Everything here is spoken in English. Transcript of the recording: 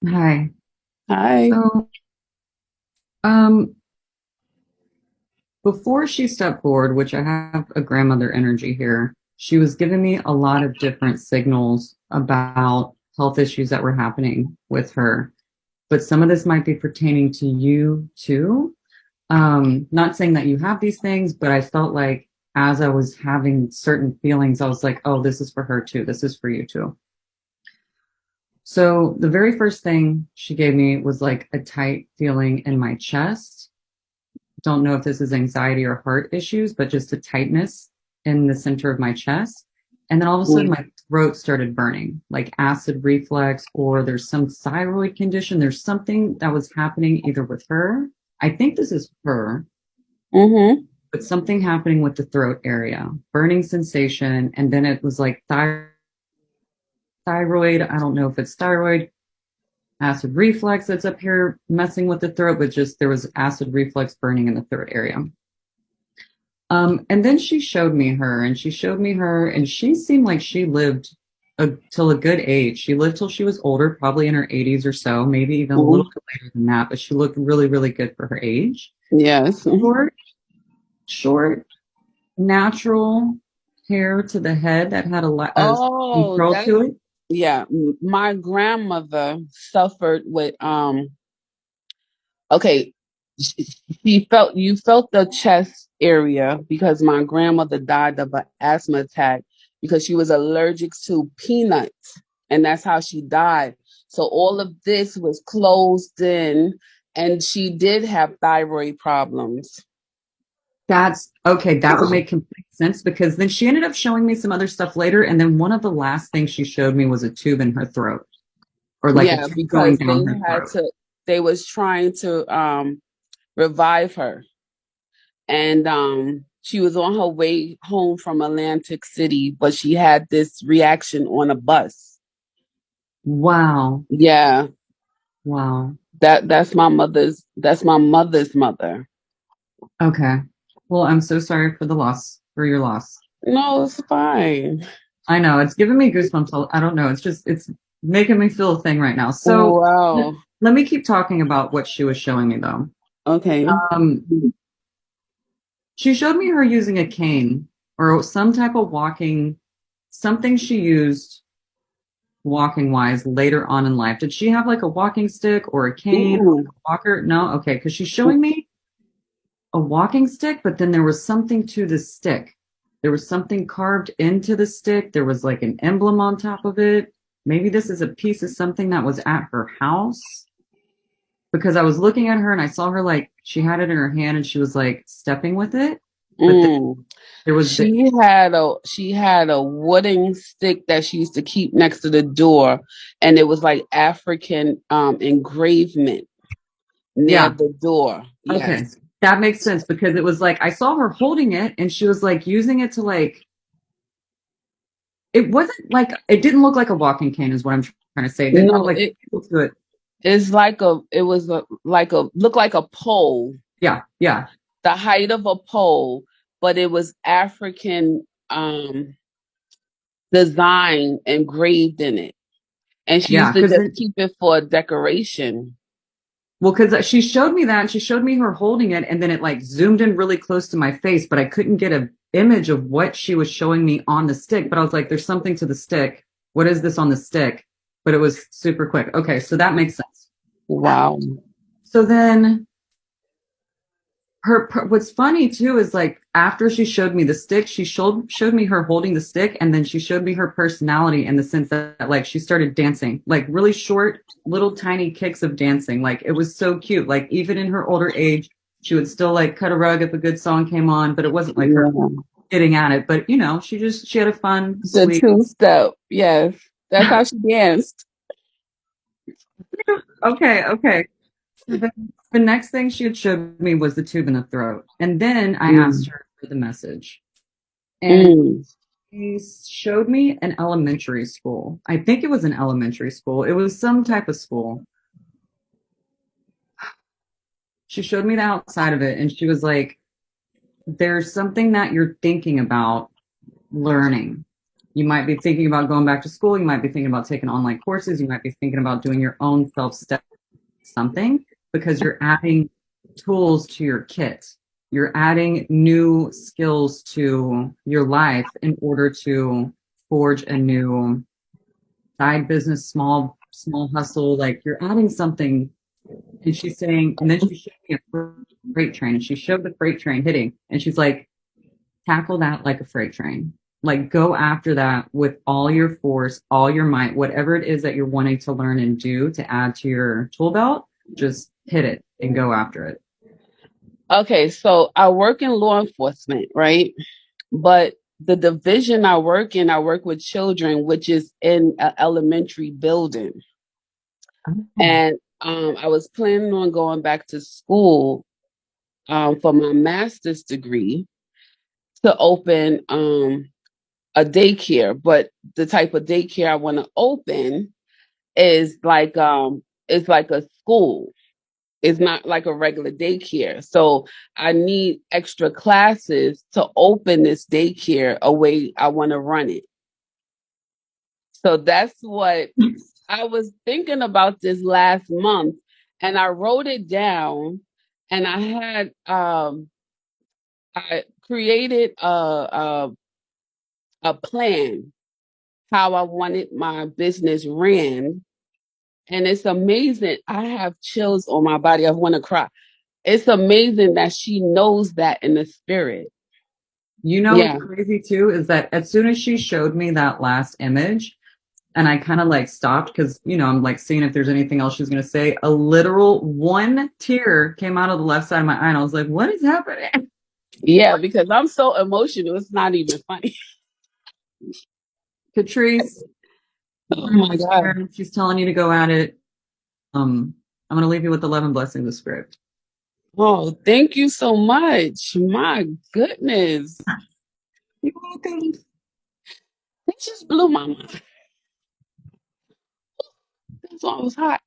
Hi. Hi. So, um, before she stepped forward, which I have a grandmother energy here, she was giving me a lot of different signals about health issues that were happening with her. But some of this might be pertaining to you too. Not saying that you have these things, but I felt like as I was having certain feelings, I was like, oh, this is for her too. This is for you too. So the very first thing she gave me was like a tight feeling in my chest. Don't know if this is anxiety or heart issues, but just a tightness in the center of my chest. And then all of a sudden, Mm. my throat started burning, like acid reflux, or there's some thyroid condition. There's something that was happening either with her. I think this is her, Mm-hmm. but something happening with the throat area, burning sensation. And then it was like thyroid. I don't know if it's thyroid, acid reflux that's up here messing with the throat, but just there was acid reflux burning in the throat area. And then she showed me her, and she seemed like she lived till a good age. She lived till she was older, probably in her 80s or so, maybe even a little Mm. bit later than that, but she looked really, really good for her age. Yes. Short, short, natural hair to the head that had a lot of some Oh, curl that's to it. yeah. My grandmother suffered with okay, sh- she felt you felt the chest area because my grandmother died of an asthma attack because she was allergic to peanuts, and that's how she died. So all of this was closed in, and she did have thyroid problems. That's okay. That would make complete sense because then she ended up showing me some other stuff later. And then one of the last things she showed me was a tube in her throat or like a Yeah, tube going because down her throat. they was trying to revive her. And she was on her way home from Atlantic City, but she had this reaction on a bus. Wow. Yeah, Wow. that's my mother's mother. Okay. Well, I'm so sorry for for your loss. No, it's fine. I know it's giving me goosebumps. I don't know. It's making me feel a thing right now. So let, Wow. let me keep talking about what she was showing me though. Okay. Um, she showed me her using a cane or some type of something she used walking wise later on in life. Did she have like a walking stick or a cane or like Mm-mm. a walker? No? Okay. Because she's showing me a walking stick, but then there was something to the stick. There was something carved into the stick. There was like an emblem on top of it. Maybe this is a piece of something that was at her house because I was looking at her and I saw her like she had it in her hand and she was like stepping with it. But then Mm. there was the, She had a wooden stick that she used to keep next to the door, and it was like African engravement near yeah, the door. okay. Yes. That makes sense because it was like I saw her holding it and she was like using it to like it wasn't like it didn't look like a walking cane is what I'm trying to say. It didn't have No, like people to it. it's it was like a looked like a pole, Yeah, yeah, the height of a pole, but it was African design engraved in it. And she used yeah. to Because just then keep it for decoration. well, because she showed me that and she showed me her holding it, and then it like zoomed in really close to my face, but I couldn't get an image of what she was showing me on the stick. But I was like, there's something to the stick. What is this on the stick? But it was super quick. Okay, so that makes sense. Wow. So then what's funny too is like after she showed me the stick, she showed me her holding the stick, and then she showed me her personality in the sense that like she started dancing, like really short, little tiny kicks of dancing. Like it was so cute. Like even in her older age, she would still like cut a rug if a good song came on, but it wasn't like her Yeah. getting at it. But she had a fun, The sweet. two step. Yes. That's how she danced. Okay, okay. So the next thing she had showed me was the tube in the throat. And then I asked Mm. her for the message. And Mm. he showed me an elementary school. I think it was an elementary school. It was some type of school. She showed me the outside of it and she was like, there's something that you're thinking about learning. You might be thinking about going back to school. You might be thinking about taking online courses. You might be thinking about doing your own self-study something because you're adding tools to your kit. You're adding new skills to your life in order to forge a new side business, small hustle. Like you're adding something. And she's saying, and then she showed me a freight train, and she showed the freight train hitting, and she's like, tackle that like a freight train. Like go after that with all your force, all your might, whatever it is that you're wanting to learn and do to add to your tool belt, just hit it and go after it. Okay, so I work in law enforcement, right? But the division I work in, I work with children, which is in an elementary building. Oh. And I was planning on going back to school for my master's degree to open a daycare, but the type of daycare I want to open is it's like a school. It's not like a regular daycare. So I need extra classes to open this daycare a way I want to run it. So that's what I was thinking about this last month, and I wrote it down, and I created a plan how I wanted my business ran. And it's amazing. I have chills on my body. I want to cry. It's amazing that she knows that in the spirit. You know what's Yeah. crazy too is that as soon as she showed me that last image, and I kind of like stopped because, I'm like seeing if there's anything else she's going to say. A literal one tear came out of the left side of my eye. And I was like, what is happening? Yeah, because I'm so emotional. It's not even funny. Catrice, Oh very my much God. here. She's telling you to go at it. I'm going to leave you with 11 blessings of spirit. Oh, thank you so much. My goodness. You're welcome. It just blew my mind. That's why it was hot.